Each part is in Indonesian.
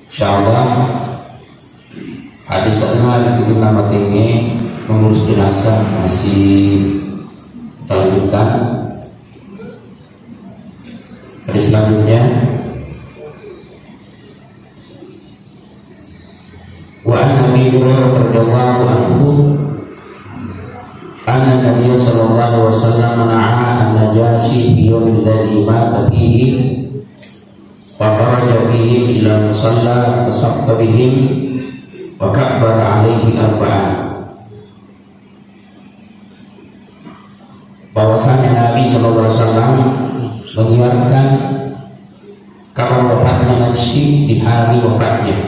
Insyaallah hadis sana itu nama tinggi mengurus jenazah masih kita lanjutkan. Hadis selanjutnya, wa an Abi Hurairah radhiyallahu anhu anna Nabiy sallallahu alaihi wasallam na'a an-Najashi fi yawmil ladzi mata fihi wa kharaja bihim ila musalla fasaffa bihim wa kabbara alaihi arba'an. Bahwasanya Nabi sallallahu alaihi wasallam menyiarkan kabar wafatnya Najshi di hari wafatnya,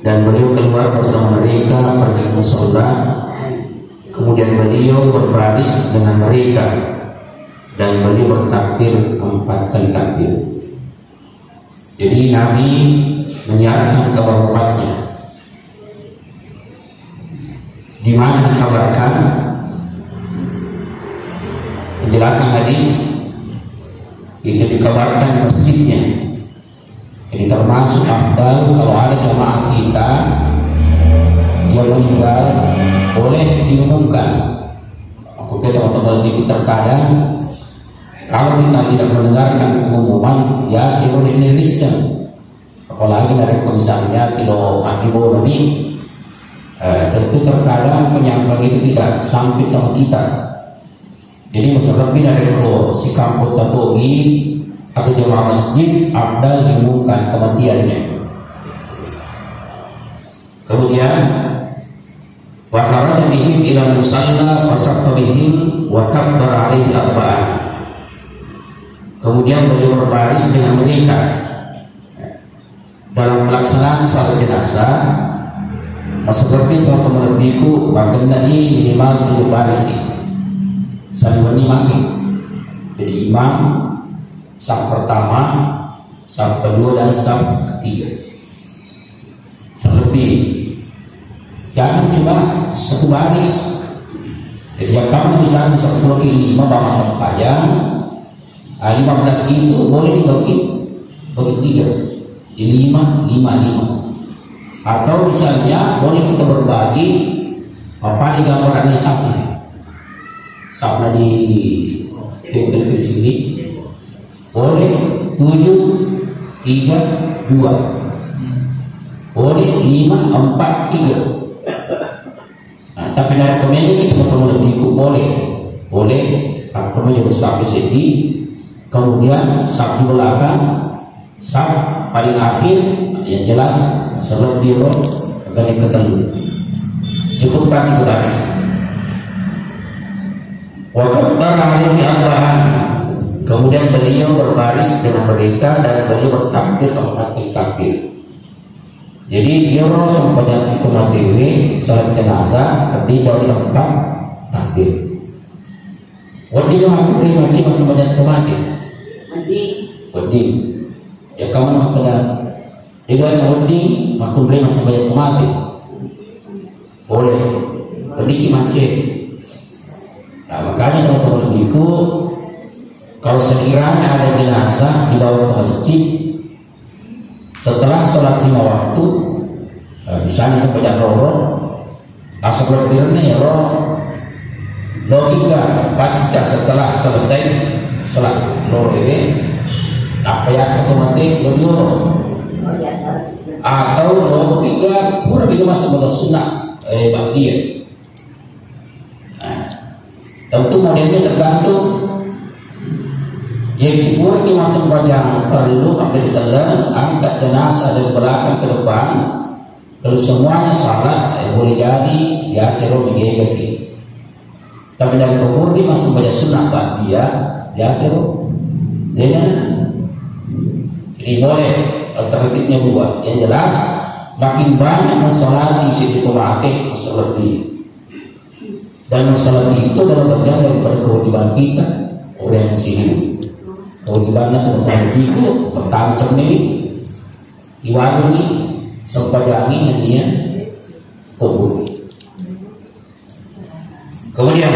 dan beliau keluar bersama mereka pergi ke musalla, kemudian beliau berbaris dengan mereka dan beliau bertakbir 4 kali takbir. Jadi Nabi menyiarkan kabar wafatnya. Di mana dikabarkan? Penjelasan hadis itu dikabarkan di masjidnya. Jadi termasuk afdal kalau ada jamaah kita yang meninggal boleh diumumkan. Aku kata teman-teman ini terkadang kalau kita tidak mendengarkan pengumuman ya sirul inirisan, apalagi dari misalnya kilo adibo nabi, tentu terkadang penyampaian itu tidak sampai sama kita. Jadi lebih dari si kampung tatogi atau jemaah masjid abdal diumumkan kematiannya. Kemudian wa kharaja bihim ila musalla wa saffa bihim wa kabbara alaihi arba'an. Kemudian beliau berbaris dengan mereka dalam pelaksanaan salat jenazah. Seperti teman-teman lebihku bagian ini minimal 7 baris saling mengimami. Jadi imam saf pertama, saf kedua dan saf ketiga. Lebih jangan cuma 1 baris. Jadi yang kamu misalnya 10 kali 5 bawa sama panjang, 15 itu boleh dibagi 3. Jadi 5, 5. Atau misalnya boleh kita berbagi apa di gambarannya safnya di tempel di sini boleh 7, 3, 2, boleh 5, 4, 3. Nah, tapi dari komennya kita bertemu lebih ikut boleh aktornya besar di sini, kemudian saf di belakang, saf paling akhir yang jelas sebelum di roh akan ketemu cukup 3 baris. Wa kabbara alaihi arba'an. Kemudian beliau berbaris dengan mereka dan beliau bertakbir 4 kali takbir. Jadi dia langsung pada itu matewe salat jenazah terdiri dari 4 takbir. Wadi aku beri macam masuk pada temati. Wadi. Ya kamu nak pada dengan wadi aku beri masuk pada temati. Boleh. Wadi ki macam. Nah, makanya teman-teman lebihku, kalau sekiranya ada jenazah dibawa ke masjid setelah sholat 5 waktu, misalnya sampai jam roh, asal berpikirnya ya logika pasca setelah selesai sholat roh ini, apa yang otomatis roh atau logika kurang itu masuk pada sunnah ba'diyah. Tentu modelnya tergantung. Yang kedua itu masuk yang perlu ambil salam, angkat jenazah dari belakang ke depan. Kalau semuanya salat, boleh jadi ya seru digegeki. Tapi dari kubur dia masuk pada sunnah dia ya seru. Jadi boleh alternatifnya 2. Yang jelas makin banyak mensolati situ mati masalah lebih. Dan masalah itu adalah bagian daripada kewajiban kita orang yang masih hidup. Kewajibannya teman-teman itu bertancap nih, diwajibkan sempajangi dan dia kubur. Kemudian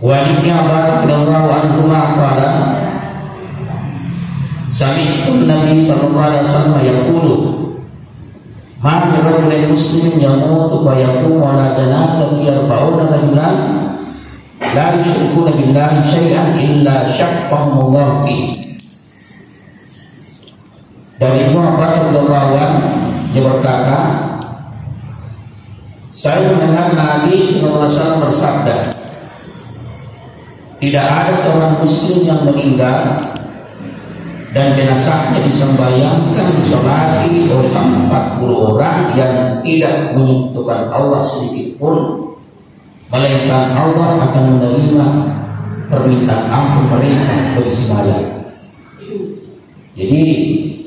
wajibnya Abbas radhiyallahu anhu pada Sami'tu Nabi sallallahu alaihi wasallam yaqulu ma min rajulin muslimin yamutu wa yaqumu ala janazati 40 rajulan la yusyrikuna billahi syai'an illa syaffahumullahu fi. Dari Ibnu Abbas radhiyallahu anhu dia berkata, saya mendengar Nabi sallallahu alaihi wasallam bersabda, tidak ada seorang muslim yang meninggal dan jenazahnya disembayangkan disolati oleh 40 orang yang tidak menyentuhkan Allah sedikit pun, melainkan Allah akan menerima permintaan ampun mereka bagi sembahyang. Jadi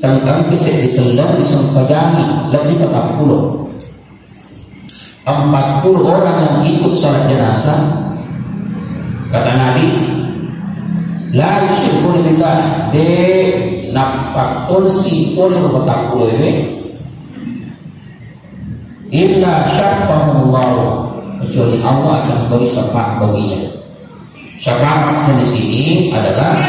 tentang kisah diselam disembayangi lebih 40 orang yang ikut sholat jenazah. Kata Nabi, la yusyriku billah, de napakon si pun yang 40 ini illa syafa'ahullah, kecuali Allah akan memberi syafaat baginya. Syafaat di sini adalah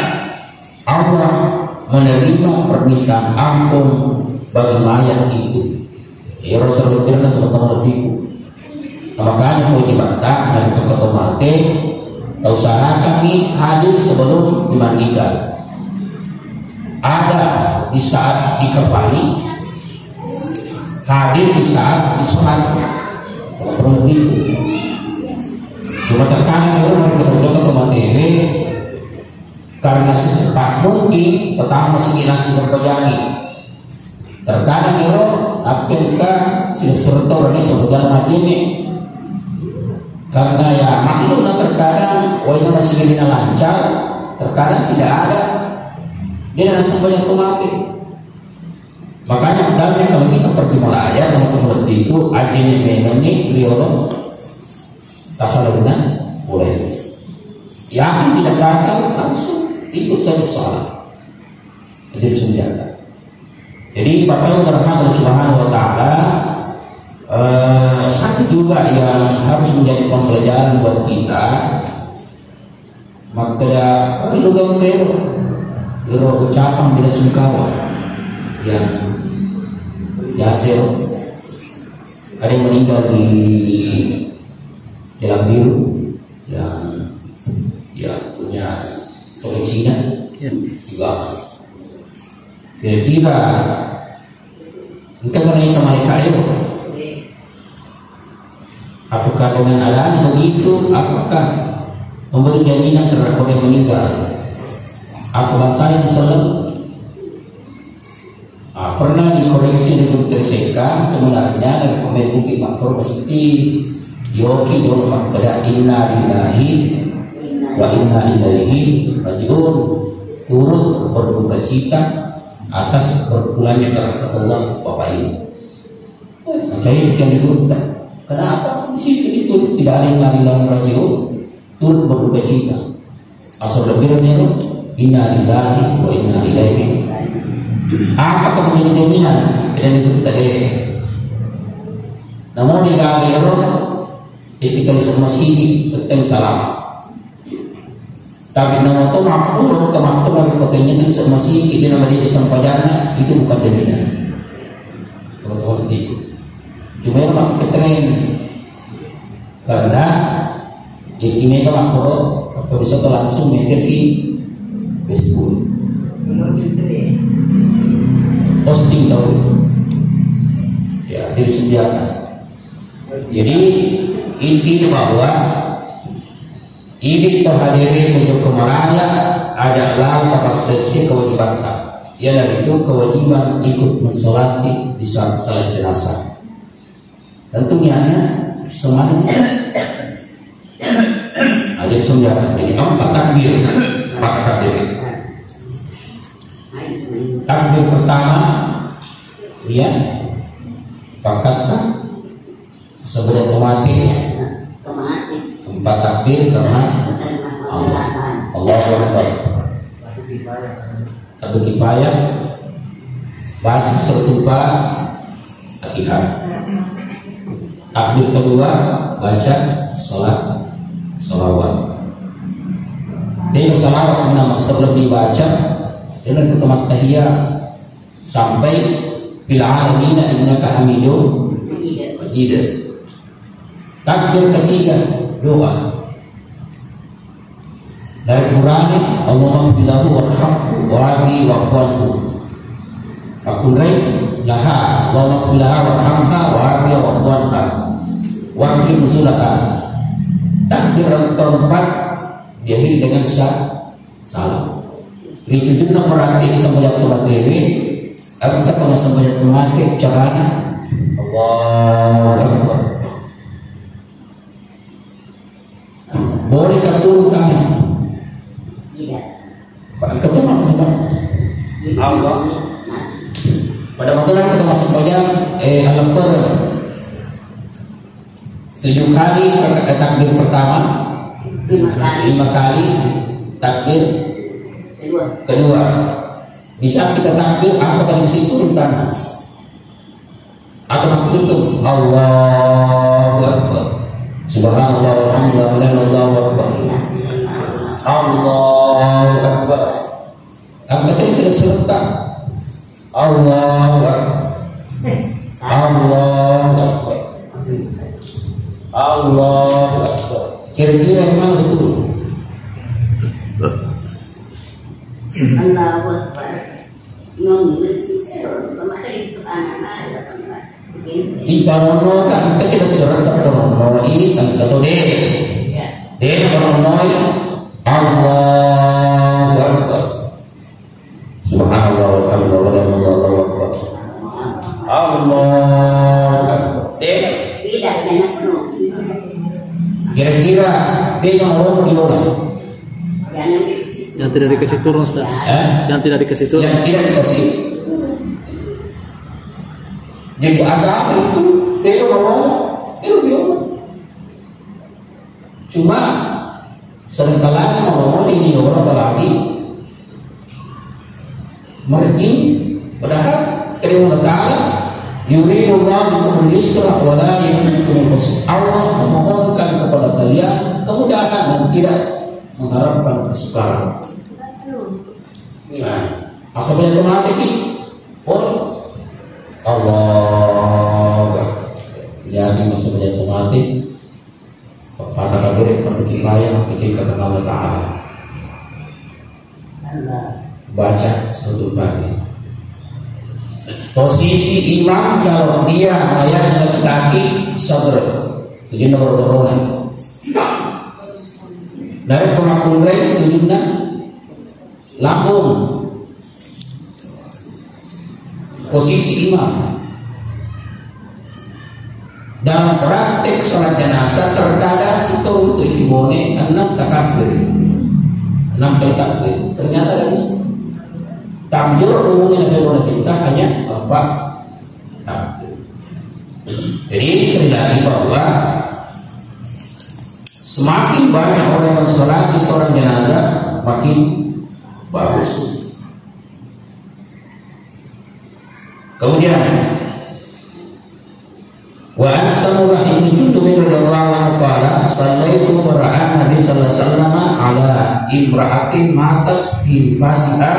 Allah menerima permintaan ampun bagi mayat itu. Ya Rasulullah bilang teman-teman lebihku. Makanya mau dibantah dan ketua mati, usaha kami hadir sebelum dimandikan. Ada di saat dikepali, hadir di saat disolat. Teman-teman lebihku. Cuma terkadang ketua mati ini karena secepat mungkin pertama sekilas terpejani. Terkadang itu apakah serta ini sebagian mati ini karena ya maklum terkadang wajah masih kena lancar, terkadang tidak ada dia langsung banyak mati. Makanya hendaknya kalau kita pergi melayar teman-teman lebih itu adanya memang nih beliau kasaluna boleh. Yakin tidak datang langsung ikut saja sholat. Itu senjata. Jadi Bapak Ibu rahmat Allah Subhanahu wa taala, satu juga yang harus menjadi pembelajaran buat kita, maka perlu gambar ucapan bila sungkawa yang Yasir ada yang meninggal di Jalan Biru yang punya koleksinya juga kira-kira kita mengenai teman kayu apakah dengan adanya begitu, apakah memberi jaminan terhadap orang yang meninggal, apa bangsa diselam pernah dikoreksi dengan tersekan sebenarnya dari pemain bukit makro mesti yoki dong pada inna lillahi wa inna ilaihi rajiun, turut berduka cita atas berpulangnya ke Allah Bapak Ibu. Saya yang diurutkan. Kenapa di situ ditulis tidak ada yang lillahi rajiun, turut berduka cita. Asal lebihnya itu inna lillahi wa inna ilaihi. Apa kemudian jaminan dan itu tadi. Namun di kalian ketika semua sih tentang salam. Tapi nama itu makhluk kemakmuran katanya itu semua sih itu nama dia sampainya itu bukan jaminan. Teman-teman itu. Cuma yang makin ketren karena ini kan makhluk kalau bisa langsung memiliki Facebook. Posting tahu ya disediakan. Jadi intinya bahwa ini terhadiri untuk kemaraya adalah kapasitas kewajiban tak. Ya dari itu kewajiban ikut mensolati di saat salat jenazah. Tentunya semuanya ada sembilan. Jadi 4 takbir, 4 takbir. Takbir pertama dia pangkatkan sebelum kematian 4 takbir karena Allah. Allahu Akbar. Fardu kifayah baca surat Al-Fatihah. Takbir kedua baca sholawat. Dia sholawat nama sebelum dibaca dengan ketemat tahiyah sampai fil alamin innaka hamidum majid. Takbir ketiga doa dari Quran, Allahumma bilahu warhamhu wa'afi wa'fuanhu akunrai laha Allahumma bilaha warhamha wa'afi wa'fuanha wa'afi nuzulaha. Takbir yang keempat diakhiri dengan salam. Itu juga berarti sampai dewi. Aku kata sampai mati caranya Allahu Akbar. Boleh turun tangan. Pada ketemu sudah. Allah. Pada waktu kita masuk panjang Al-Akbar 7 kali takbir pertama, 5 kali takbir kedua. Di saat kita takbir, apakah di situ turun tangan? Atau waktu itu Allahu Akbar, Subhanallah walhamdulillah wallahu akbar, Allahu Akbar. Angkat sudah serentak Allahu Akbar, Allahu Akbar, Allahu Akbar. Kira-kira yang mana betul? Allahu Akbar. Di parono kan kita sudah serentak parono ini kan atau D parono Allahu Akbar, Subhanallah walhamdulillah wallahu akbar, Allahu Akbar. Kira-kira dia yang mau diulang yang tidak dikasih turun, Ustaz. Yang tidak dikasih turun. Yang tidak dikasih. Jadi agama itu dia ngomong itu diulang. Cuma seringkali ngomong ini orang lagi merjim padahal kedua kali yuridullah bikumul yusra wa la yuridukum al-usra. Allah memohonkan kepada kalian kemudahan dan tidak mengharapkan kesukaran. Nah, asalnya otomatis boleh. Allah jadi masalahnya otomatis. Kata kabir berkifayah pikirkan Allah Ta'ala. Baca suatu pagi. Posisi imam kalau dia ayatnya laki-laki sadr, jadi nomor corona. Dari kemakurai tunjukkan lambung. Posisi imam. Dalam praktek sholat jenazah terkadang itu untuk himone 6 takbir, 6 kali takbir. Ternyata ada bisa. Takbir umumnya Nabi kita hanya 4 takbir. Jadi sekali lagi bahwa semakin banyak orang yang sholat di sholat jenazah makin bagus. Kemudian wa an Samurah bin Jundub radhiyallahu anhu qala sallaitu mar'an Nabi sallallahu alaihi wasallam ala imra'atin matas fi fasiha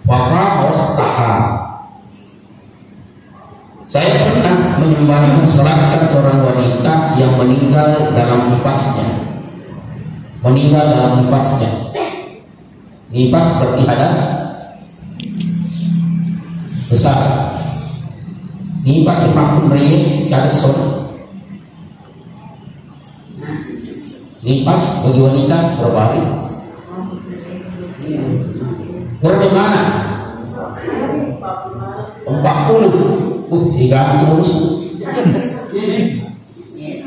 wa qastaha. Saya pernah menyolatkan seorang wanita yang meninggal dalam nifasnya. Nifas seperti hadas besar. Nifas apapun reye hadas son. Nifas bagi wanita berbalik. Dari mana? 40. Diganti terus.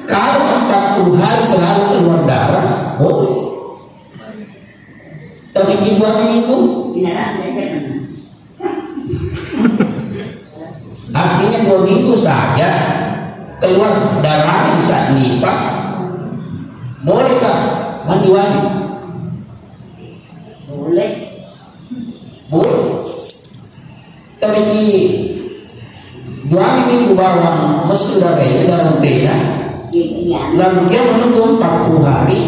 Kalau 40 hari selalu keluar darah, boleh. Tapi 2 minggu, artinya 2 minggu saja keluar darah di saat nifas, bolehkah mandi wajib? Boleh. Tapi 2 minggu bawang mesin darah dalam pena, lalu dia menunggu 40 hari,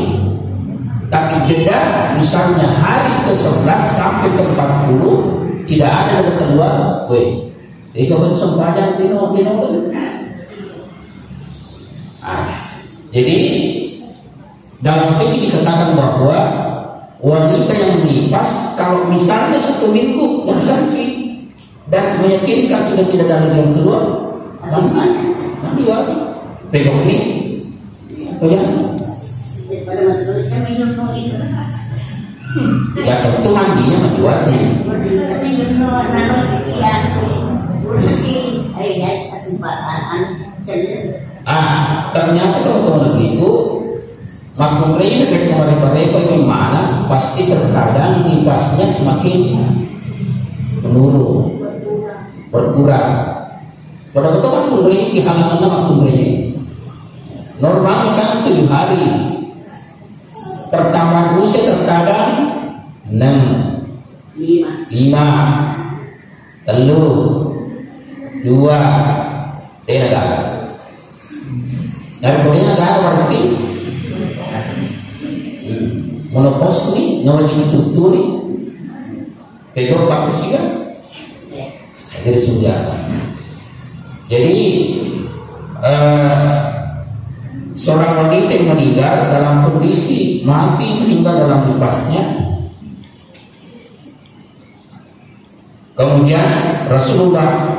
Tapi jeda misalnya hari ke-11 sampai ke-40 tidak ada yang keluar, jadi kalau sembahyang dino. Jadi dalam fikih dikatakan bahwa wanita yang menifas kalau misalnya 1 minggu berganti dan meyakinkan sudah tidak ada lagi yang keluar, nanti wajib pegang ini atau ya? Ya tentu mandinya mandi wajib. Ternyata teman-teman itu makmum lain dari mereka itu mana pasti terkadang nifasnya semakin menurun, berkurang. Pada betul kan mulai di halaman makmum lain. Normalnya kan 7 hari. Pertambahan usia terkadang 6, 5, 3, 2, dia negara. Dari kemudian negara berarti monopos ni, nawajib itu ni, pegang pakai siga, jadi sudah. Jadi seorang wanita yang meninggal dalam kondisi mati meninggal dalam nifasnya, kemudian Rasulullah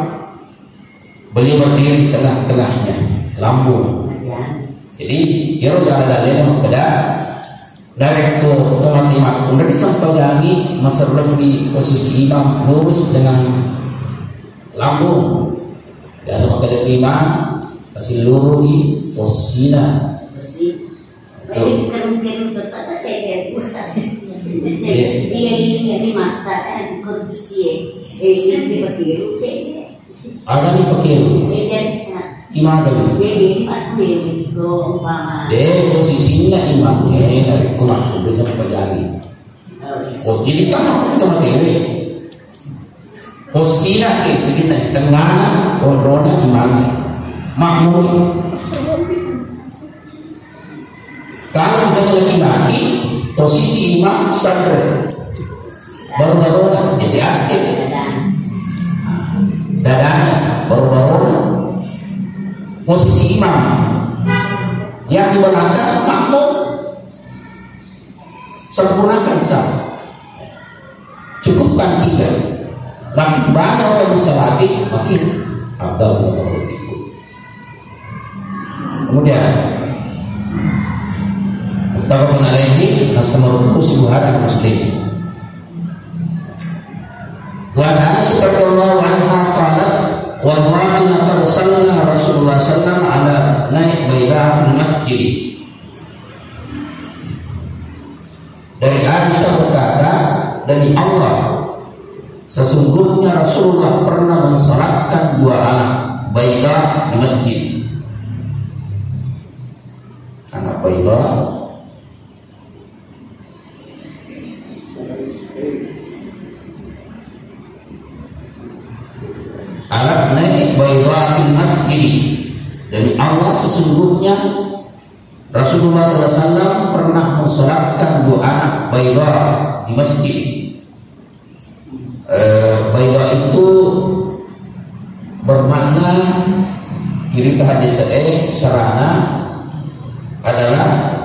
beliau berdiri di tengah-tengahnya lambung. Jadi dia jalan dalil kepada dari ke mati makmum dari sampaiani masalah di posisi imam lurus dengan lambung dan sama kepada imam kasih lurus di posisinya. Ada nih pakai gimana nih? Posisinya imam ini dari kumah bisa terjadi. Jadi kan kita materi posisinya itu di tengah kontrolnya imam makmum. Kalau misalnya laki-laki posisi imam sadar baru-baru jadi asik dadanya baru-baru posisi imam yang di belakang makmum sempurnakan sah, cukupkan 3. Makin banyak orang bisa latih makin abdal atau lebih. Kemudian muttafaqun alaihi nasamurtuhu syubhat muslim. Wa Aisyah radhiyallahu anha qalat wallahi laqad sallana Rasulullah sallallahu ala naik bailah di masjid. Dari Aisyah berkata, demi Allah sesungguhnya Rasulullah pernah mensalatkan 2 anak bailah di masjid. Anak bailah alat naik baydatil masjid. Dari Allah sesungguhnya Rasulullah SAW pernah mensalatkan 2 anak bayda di masjid. Bayda itu bermakna kiri hadis sarana adalah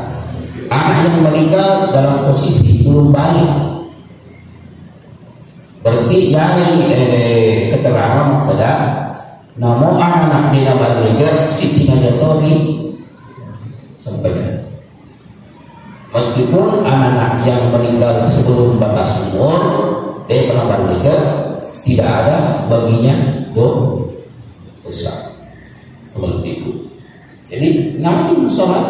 anak yang meninggal dalam posisi belum balik. Berarti yang keterangan pada namun anak di nama legar Siti Najatori sampai meskipun anak yang meninggal sebelum batas umur dia pernah legar tidak ada baginya dosa seperti itu. Jadi nanti sholat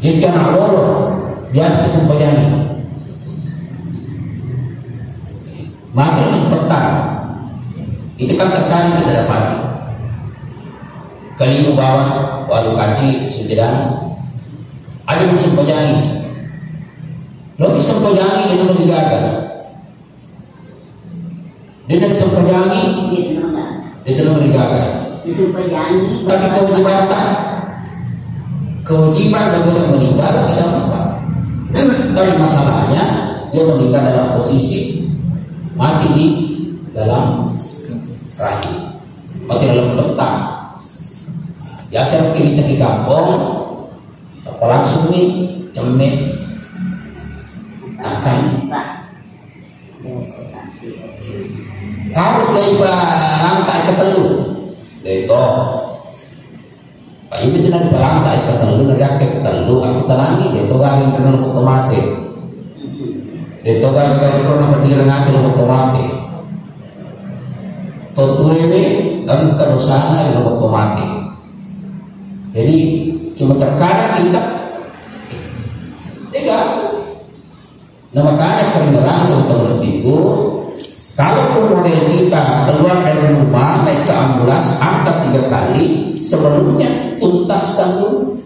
dia kena loro biasa kesampaiannya. Maka yang pertama itu kan terkadang kita dapati kalimu bawa walau kaji sudah ada yang sempojani lebih sempojani dengan lebih gagal dengan sempojani itu lebih gagal tapi kewajiban bagi orang meninggal tidak manfaat Tapi masalahnya dia meninggal dalam posisi mati di dalam rahim, mati dalam tempat. Biasa kita di kampung, langsung nih cemek akan harus dari lantai ke telu, dari itu. Pak Ibu tidak di lantai ke telu, dari ke telu, aku tenangi, dari itu yang kena otomatis, dari itu yang kena bertingkat otomatis. Tentu ini dan kedosaan yang otomatis. Jadi cuma terkadang kita tidak. Nah makanya penerangan untuk itu, kalaupun model kita keluar dari rumah naik ke ambulans angkat 3 kali, sebelumnya tuntaskan dulu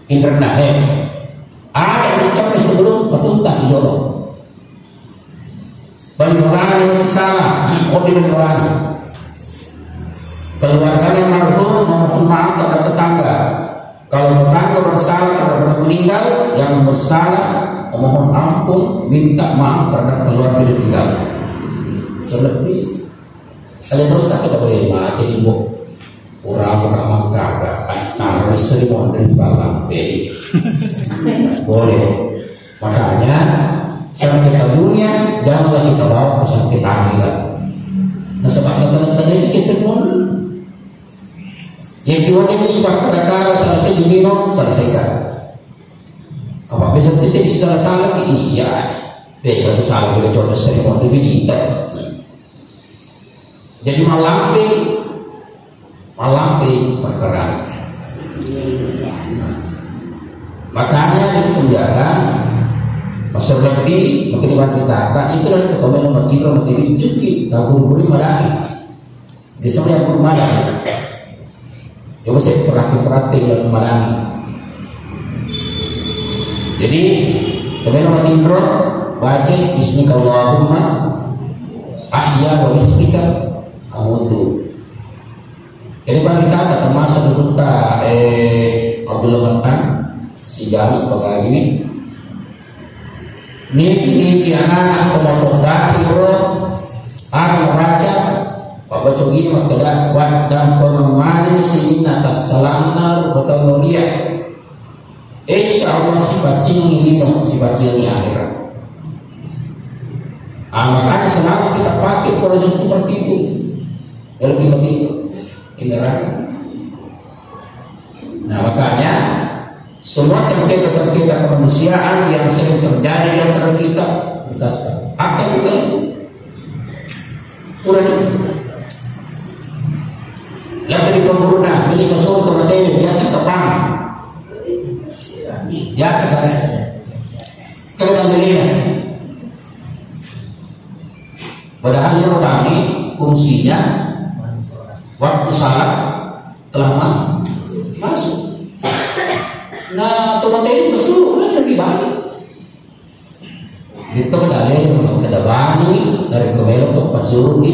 internet. Ada yang dicapai sebelum tuntas jorok. Bagi orang yang salah, kode orang. Keluarga yang marhum memohon maaf kepada tetangga. Kalau tetangga bersalah terhadap meninggal, yang bersalah memohon ampun, minta maaf terhadap keluarga yang ditinggal. Selebih, ada terus tak kita boleh mati di bawah orang ramah kakak. Nah, sering mohon dari balang BI. Boleh. Makanya sakit dunia janganlah kita bawa ke sakit akhirat. Nah, sebabnya teman-teman ini kesemua. Yang kiwan ini perkara selesai diminum, selesaikan. Apa bisa titik salah iya. Baik itu salah bila contoh seremon lebih detail. Jadi malampi perkara. Makanya disenjaga masa lebih mengirimkan kita itu dari ketemu nomor kita menjadi cuki tagung beri madani. Di sana yang bermadani. Coba saya perhati yang madani. Jadi kemudian nomor intro baca Bismillahirrahmanirrahim ahya wa bismika amutu. Jadi pada kita termasuk duta Abdul Matan si Jami pagi ini. Niki anak-anak tomato baca ada membaca Bapak Cogi makada wadam pemani sehingga atas salamna betul mulia. Insyaallah sifat ini sifat ini akhirat. Makanya selalu kita pakai program seperti itu. Kalau kita tindakan. Nah makanya semua sengketa kemanusiaan yang sering terjadi di antara kita tuntaskan. Akan betul. Kurang. Lalu di pembunuhan, beli kasur tomatnya biasa tepang. Biasa kan? Kalau belinya. Padahal yang ini fungsinya waktu salat telah masuk. Nah, tomatnya itu keseluruhan lagi balik. Itu kedalnya yang kedabani dari kebelok ke pasurugi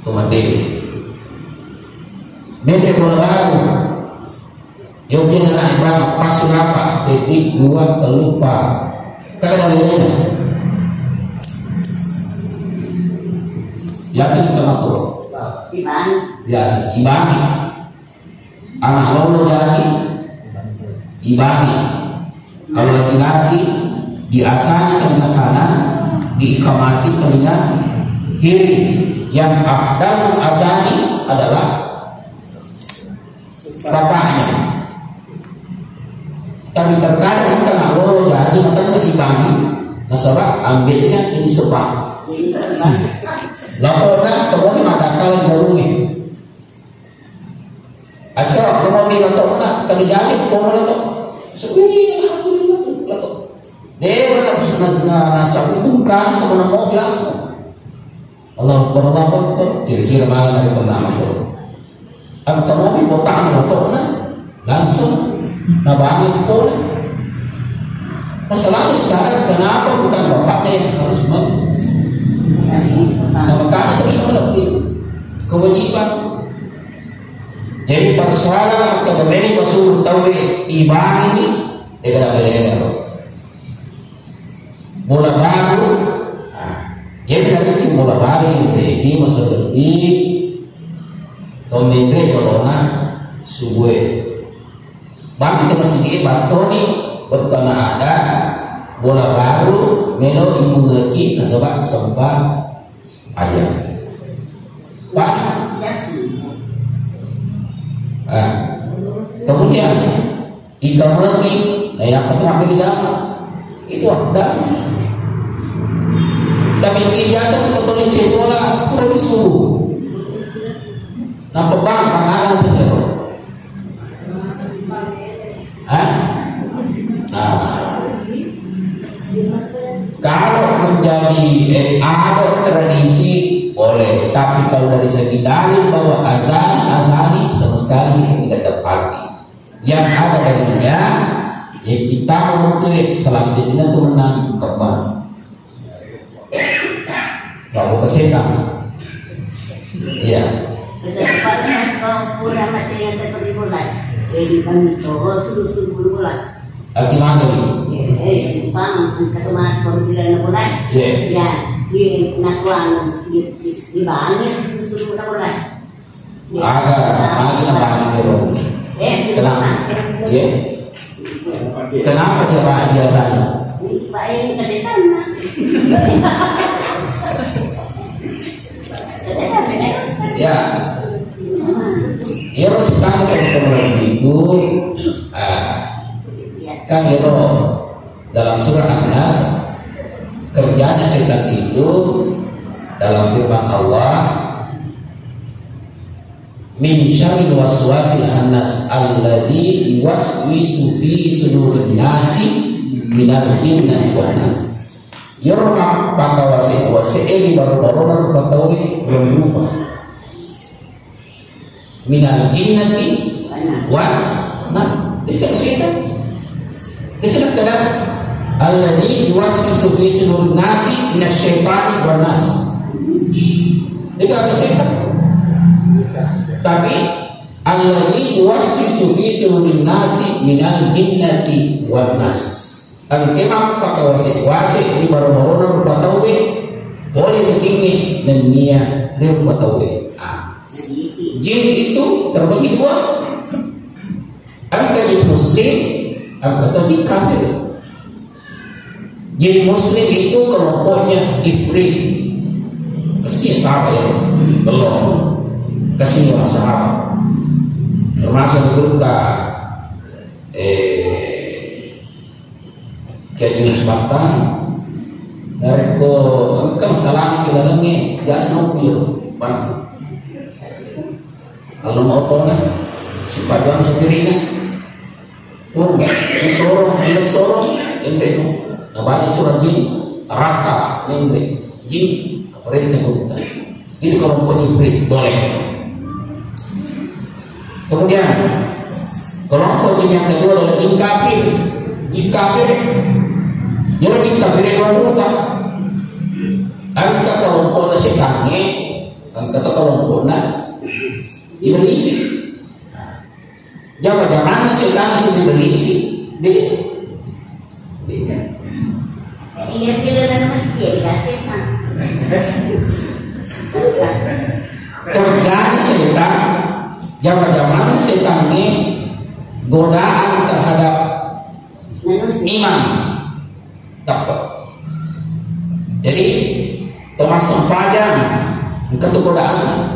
tomatnya. Mereka bola baru. Yang dia nak ibang pasul apa? Sepi dua terlupa. Kata dalilnya. Biasa kita matur. Biasa ibani. Anak lolo jadi ibani. Kalau laki-laki diasani telinga kanan, diikamati telinga kiri. Yang abdal asani adalah bapaknya. Tapi terkadang kita nggak boleh jadi matanya ibani, nasabah ambilnya ini sebab. Laporkan kemudian ada kali burungnya. Asal mau bilang tak nak kali jadi mau letak. Sebiji alhamdulillah letak. Dia letak nasab itu bukan kemudian mau biasa. Allah berlapor kira-kira mana dari pernama itu. Atau mobil botaan motornya langsung nabangin pun. Masalahnya sekarang kenapa bukan bapaknya yang harus nah makanya terus lebih kewajiban. Jadi persoalan kebenaran Rasul tahu iman ini Tidak beda. Bola baru, ya benar itu bola baru. Ini masuk di tombe corona suwe. Bang itu masih di Bantoni, berkena ada bola baru, melo ibu ngeci, nasobat sempat aja. Pak. Kemudian ikan mati, nah yang pertama kali dapat itu ada. Tapi ijazah kita tulis bola kurang disuruh. Nah pebang panganan sendiri. Kalau menjadi ada tradisi boleh, tapi kalau dari segi dalil bahwa azani sama sekali kita tidak dapati. Yang ada darinya ya kita mengutip selasihnya itu menang kembang. Lalu kesetan. Iya. Gimana nih? Bang, ketemu konsilan na kulay. Ya, di nakuan di bahannya susu na kulay. Agak nabahan dulu. Kenapa? Iya. Kenapa dia bahas biasanya? Pak ini kesetan. Ya. Ya sekarang teman-teman itu kan itu dalam surah An-Nas kerjanya setan itu dalam firman Allah min syarril waswasil khannas alladzi yuwaswisu fi sudurin nasi minal jinnati wan nas yorma pakawase wase baru-baru katawi berubah minal jinnati wan nas setan disebut dengan alladzi yuwaswisu fi sudurin nasi minas syaitani wan nas. Itu ada setan. Tapi alladzi yuwaswisu fi sudurin nasi minal jinnati wan nas. Ang kemang pakawasi-wasi di baru-baru berpatawi boleh begini dan dia berpatawi. Jin itu terbagi dua. Angka jin muslim, angka tadi kafir. Jin muslim itu kelompoknya ifrit. Kasih sahabat ya, belum kasih sahabat. Termasuk juga jadi Spartan dari ko engkau masalahnya kilalangnya gas mobil bantu. Kalau mau tolong si paduan sendirinya disorong embek nabati surat jin raka embek jin perintah kita itu kelompok ifrit boleh. Kemudian kelompok jin yang kedua adalah jin kafir. Jin kafir jadi jin kafir itu berubah. Angka kelompok setannya, angka kelompoknya Iblis. Jangan setan itu Iblis. Dia. Iya pilihan masjid setan. Terjadi setan, zaman setan ini godaan terhadap iman. Dapat. Jadi termasuk pelajaran untuk godaan.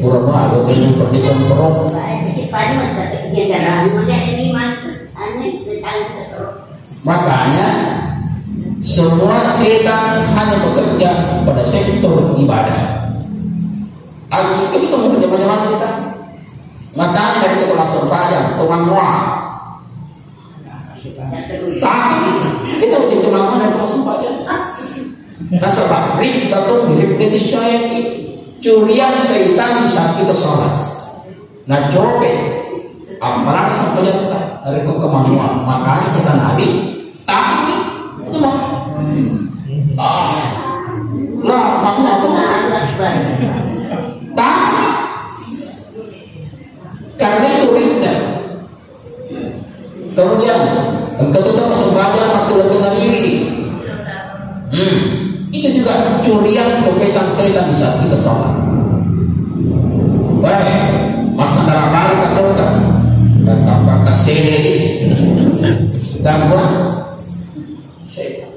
Pura-pura ada dengan pernikahan perut. Makanya semua setan hanya bekerja pada sektor ibadah. Aku itu mungkin zaman setan. Makanya dari kita masuk pajak, tukang mual. Tapi kita udah kemana dari masuk pajak. Rasa bakri atau mirip dengan syaitan. Curian syaitan di saat kita sholat. Nah copet apalagi sampai kita dari kemampuan. Makanya kita nabi tapi itu mau nah makna itu tapi karena itu rindah. Kemudian kita di saat kita sholat. Baik, masa darah baru kan dan tanpa kesini gangguan setan.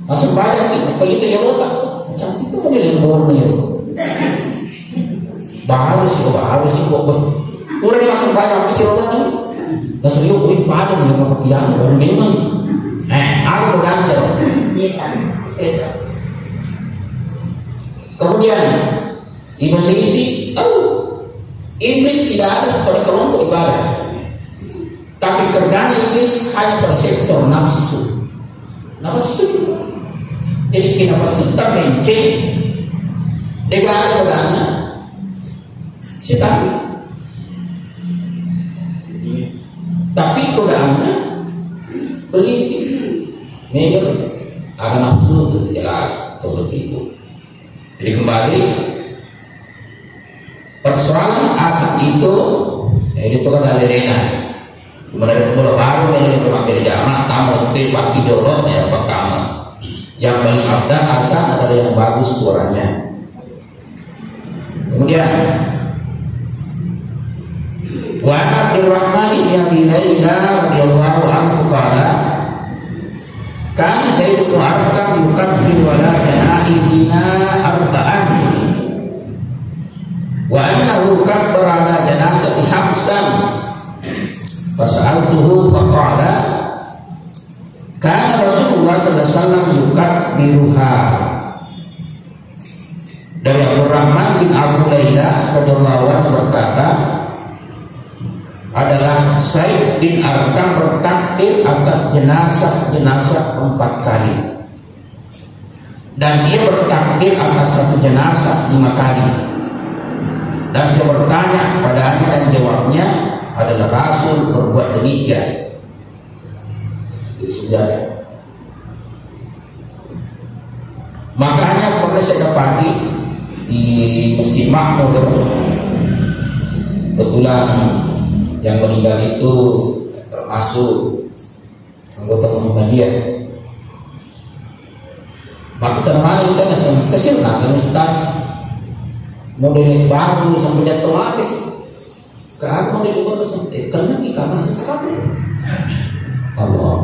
Masuk banyak itu ya otak. Macam itu model murni. Baru sih kok. Udah dimasuk banyak apa sih otak ini? Masuk yuk, padam yang kepetian baru memang. Aku berganti setan. Kemudian iblis tidak ada pada kelompok ibadah, tapi kerjanya iblis hanya pada sektor nafsu. Jadi kenapa setan menceng dengan setan, tapi godaannya berisi meja ada nafsu itu jelas atau lebih itu. Jadi kembali persoalan asal itu kan ada lena. Kemudian bola baru dari berbagai jamaah tamu itu pagi dulu ya pertama. Yang paling abdah asal adalah yang bagus suaranya. Kemudian wa Abdurrahman bin Abi Laila radhiyallahu anhu qala kana Zaid bin Arqam yukabbir wala janaihina arba'an wa annahu kabbara ala janazati Hamsan fasa'altuhu faqala kana Rasulullah sallallahu alaihi wasallam yukabbiruha. Dari Abdurrahman bin Abu Laila radhiyallahu anhu berkata, adalah Zaid bin Arqam bertakbir atas jenazah 4 kali, dan dia bertakbir atas satu jenazah 5 kali. Dan saya bertanya padanya dan jawabnya adalah Rasul berbuat demikian. Itu sejarah. Makanya pernah saya dapati di Masjid Makmur, kebetulan yang meninggal itu termasuk anggota Muhammadiyah. Maka terkenal kita kesil nasi ustaz model baru sampai jatuh mati. Kalau model baru sampai karena kita masih terapi. Allah.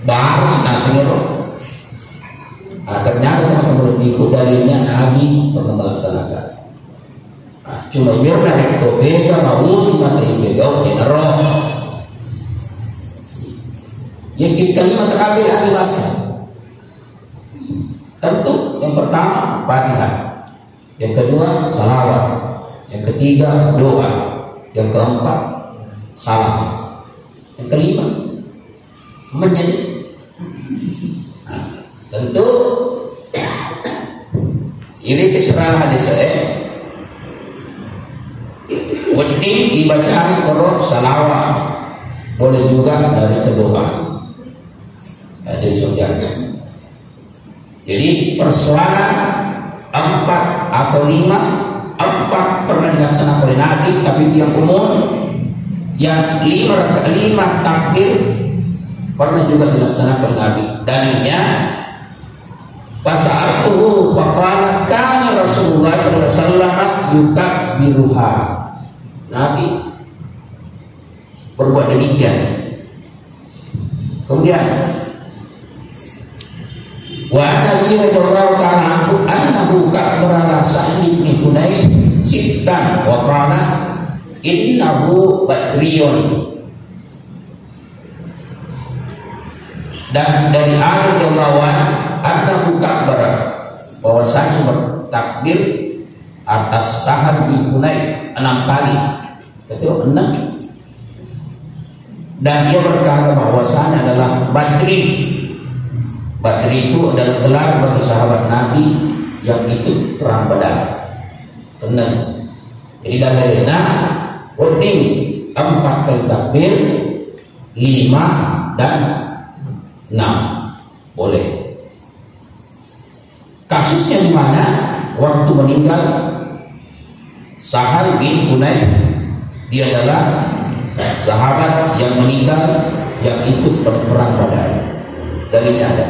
Baru nasinya loh. Ternyata teman-teman ikut dalilnya Nabi pernah melaksanakan. Cuma biar dari kobega ngawusi mata ibegau roh. Yang kalimat terakhir ada baca. Tentu yang pertama Fatihah, yang kedua salawat, yang ketiga doa, yang keempat salam, yang kelima menyanyi. Tentu ini keserangan hadis Wedding dibacaan korok salawat, boleh juga dari kedua. Jadi surga. Jadi persoalan 4 atau 5, 4 pernah dilaksanakan oleh Nabi, tapi yang umum yang 5 takbir pernah juga dilaksanakan oleh Nabi. Dalilnya fasa'artuhu faqala kana Rasulullah sallallahu alaihi wasallam yukabbiruha. Nabi berbuat demikian. Kemudian wa Nabi radhiyallahu ta'ala anhu annahu kabbara Sa'id bin Hunayf sittan wa qala innahu badriyun. Dan dari Ali radhiyallahu anhu kabbara bahwasanya bertakbir atas Sa'id bin Hunayf 6 kali. Ketika 6, dan dia berkata bahwasanya adalah Badri. Badri itu adalah gelar bagi sahabat Nabi yang ikut perang Badar. Tenang. Jadi dalilnya Wedding 4 kali takbir, 5 dan 6 boleh. Kasusnya di mana? Waktu meninggal Sa'id bin Hunayf, dia adalah sahabat yang meninggal yang ikut perang Badar. Dalilnya ada.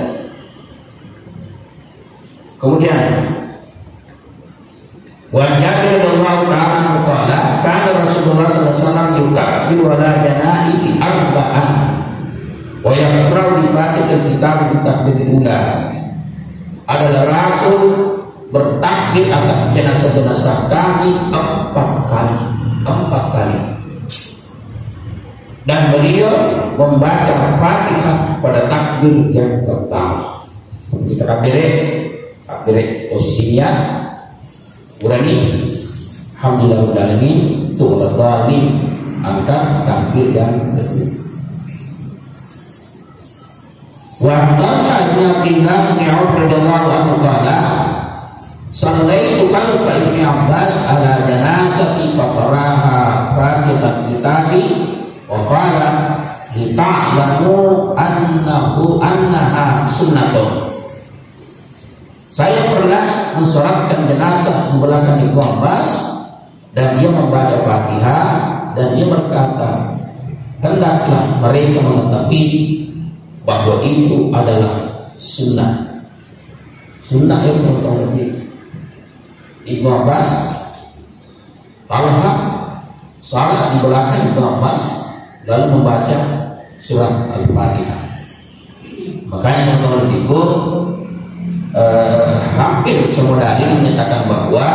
Kemudian wa Jabir radhiyallahu ta'ala qala kana Rasulullah sallallahu alaihi wasallam yukabbiru ala janaihi arba'an wa yaqra'u bi Fatihil kitab bi takbiril ula. Adalah Rasul bertakbir atas jenazah-jenazah kami 4 kali. Dan beliau membaca Fatihah pada takbir yang pertama. Kita takbir posisinya berani alhamdulillah alamin itu berani angkat takbir yang kedua. Wa qala Ibnu Abdillah bin Auf radhiyallahu anhu qala sallaitu khalfa Ibnu Abbas ala janazati faqaraha Fatihah kitabi wa qala li ta'lamu annaha sunnatun. Saya pernah mensolatkan jenazah di belakang Ibnu Abbas dan dia membaca Fatihah dan dia berkata, hendaklah mereka mengetahui bahwa itu adalah sunnah. Sunnah yang mengetahui Ibnu Abbas Talha salat di belakang Ibnu Abbas lalu membaca surat Al-Fatihah. Makanya teman-teman itu hampir semua dalil menyatakan bahwa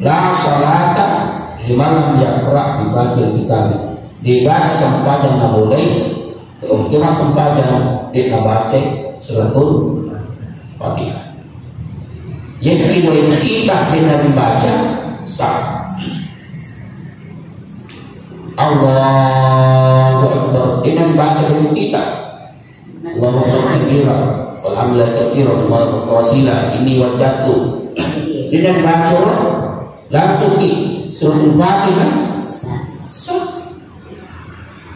la salata liman lam yaqra bi Fatihil kitab. Tidak sembahyang na boleh tidak sembahyang tidak baca suratul Fatihah. Yang boleh kita dengan dibaca sah. Allahu Akbar dengan baca dengan kita. Allahu Akbar. Alhamdulillah katsira subhanallah wasila ini wajatu. Dengan baca langsung di suratul Fatihah.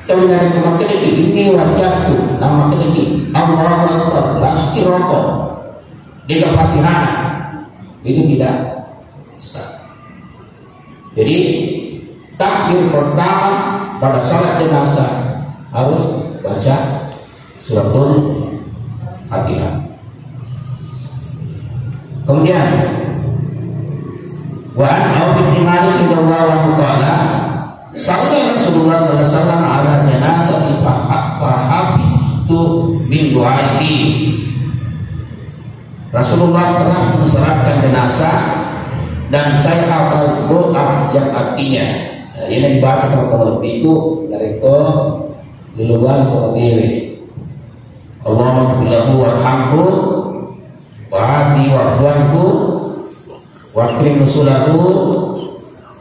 Kemudian kita kedeki ini wajatu nama kedeki Allahu Akbar langsung rokok dengan Fatihah itu tidak sah. Jadi takbir pertama pada salat jenazah harus baca suratul Fatihah. Kemudian wa an Auf bin Malik radhiyallahu anhu qala sallallahu Rasulullah sallallahu alaihi wasallam ala janazati fahabtu min du'aihi. Rasulullah telah mensolatkan jenazah dan saya hafal doa yang artinya ini dibaca kalau itu dari ke di luar atau TV. Allahumma billahu warhamhu wa'afi wa'fuanhu wa'krim nusulahu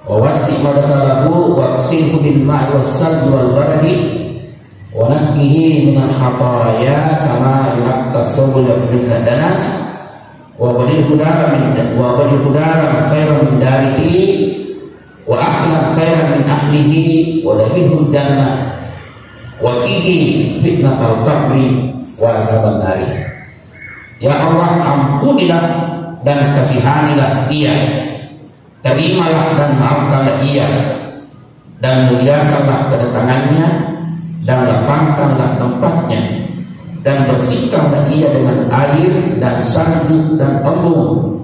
wa wasi' madkhalahu wa'qsilhu bil ma'i was-salji wal baradi wa naqqihi minal khataaya kama yunqqa as-sabul min danas wa badilhu daran khairan min darihi wa ahlan khairan min ahlihi wa dahilhu jannah wa qihi fitnatal qabri wa azaban nari. Ya Allah, ampunilah dan kasihanilah dia, terimalah dan maafkanlah ia, dan muliakanlah kedatangannya dan lapangkanlah tempatnya, dan bersihkanlah ia dengan air dan salju dan embun,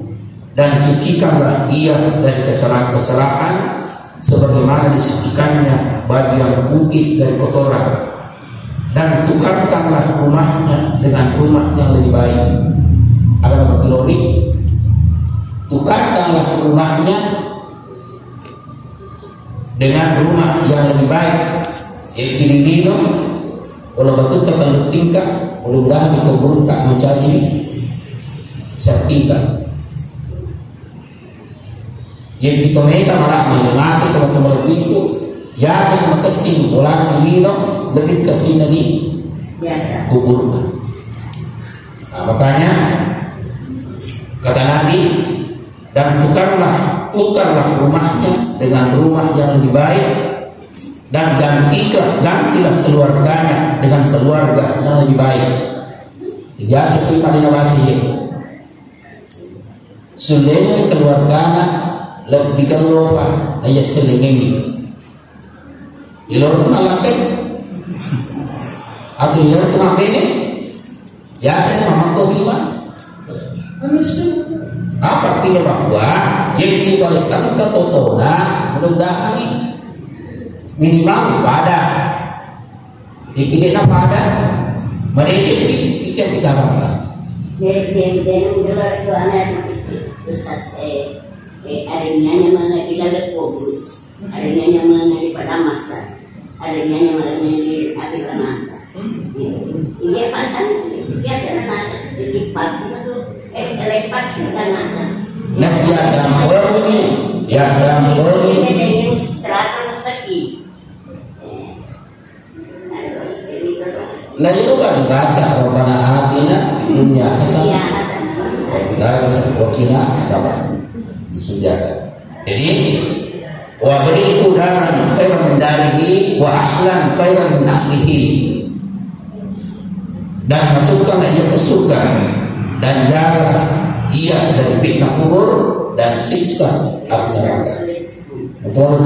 dan sucikanlah ia dari kesalahan-kesalahan sebagaimana disucikannya baju yang putih dari kotoran, dan tukarkanlah rumahnya dengan rumah yang lebih baik. Ada nama teori, tukarkanlah rumahnya dengan rumah yang lebih baik. Ikinino kalau betul tekan tingkat mudah-mudahan dikubur tak mencari sertifikat. Yang kita mereka malah menikmati teman-teman itu ya kita kesin ulang minum lebih kesin dari kubur. Nah, makanya kata Nabi, dan tukarlah rumahnya dengan rumah yang lebih baik, dan gantilah keluarganya dengan keluarga yang lebih baik. Biasa itu pada bahasa ya. Sulenya keluarganya lebih keluar ayat selengeni. Ilor kenalakan atau ilor kenalakan ini? Ya saya memang kau iman. Apa artinya bahwa yang dibalikkan ke totona mudah-mudahan minimal pada dikira pada mereka pikir kita apa? Dia dulu anak Ustaz adanya mana kita berkumpul, adanya mana di pada masa, adanya mana di api panata. Ini pasang dia karena lipat itu lepas karena. Nah dia dalam ini, dia dalam ini. Ini teratur sekali. Nah itu kan dibaca Rabbana atina di dunia hasanah wa fil akhirati dapat disujud. Jadi wa beriku daran khairan min darihi wa ahlan khairan min ahlihi, dan masukkan ia ke surga dan jaga ia dari fitnah kubur dan siksa api neraka. Betul.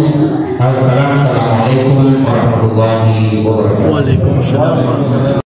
Assalamualaikum warahmatullahi wabarakatuh. Waalaikumsalam.